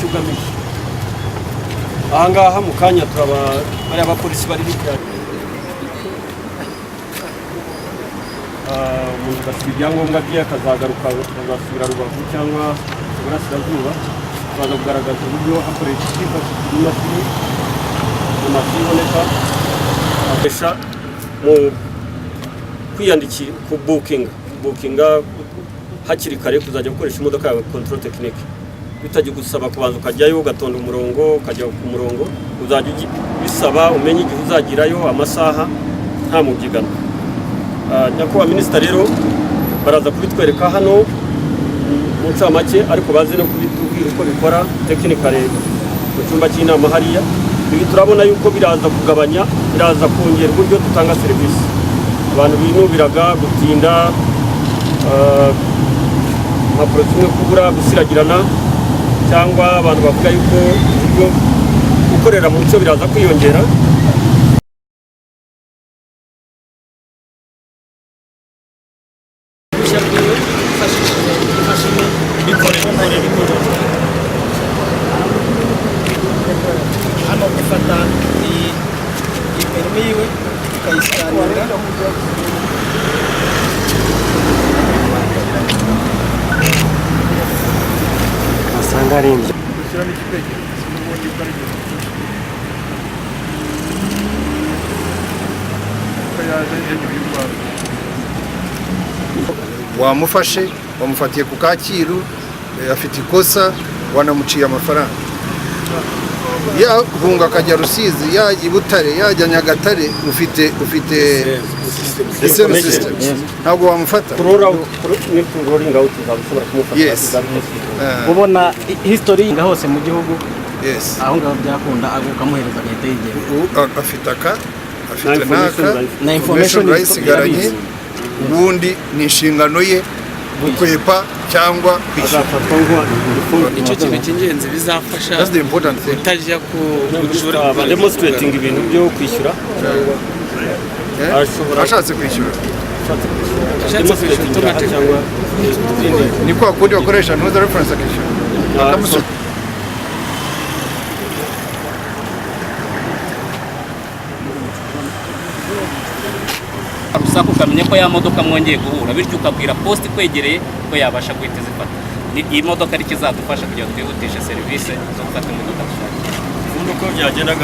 icyo ugamije. Aha ngaha mu kanya turaba bari abapolisi bari hirya umuntu agasiba ibyangombwa bye akazagaruka akazasubira Rubavu cyangwa Iburasirazuba akaza kugaragaza uburyo akoresha hifashishijwe imashini iboneka akoresha mu kwiyandikira ku bukinga hakiri kare kuzajya gukoresha imodoka yawe control technique bitajya gusaba kubanza ukajyayo ugatonda umurongo ukajya ku murongo uzajya bisaba umenye igihe uzagirayo amasaha nta mubyigano. Nyakubahwa minisita rero baraza kubitwereka hano mu ncamake ariko bazi no kubitubwira uko bikora technically mu cyumba cy'inama hariya. Ibi turabona yuko biraza kugabanya biraza kongera uburyo dutanga serivisi. Abantu binubiraga gutinda impapuro zimwe kubura gusiragirana cyangwa abantu bavuga yuko uburyo gukorera mu cyo biraza kwiyongera. Hano gufata iyi perimi yiwe ukayisikanira asanga ari inzu wamufashe wamufatiye ku Kacyiru afite ikosa wanamuciye amafaranga yahunga akajya Rusizi yajya Butare yajya Nyagatare ufite system ntabwo wamufata ubona history nga hose mu gihugu yes aho ngaho byakunda agukamuhereza leta yigiye afite naka na information isigaranye ubundi ni inshingano ye gukwepa cyangwa kwishyura. Icyo kintu cy'ingenzi bizafasha utajya ku demonstrating ibintu byo kwishyura ashatse kwishyura automatic cyangwa ni kwa kundi bakoresha no reference akishyura. Rusako ukamenya ko ya modoka mwongeye guhura bityo ukabwira poste kwegereye ko yabasha guhita zifata. Iyi modoka ari kizadufasha kugira ngo twihutishe serivisi zo gufata imodoka dushaka. uko byagendaga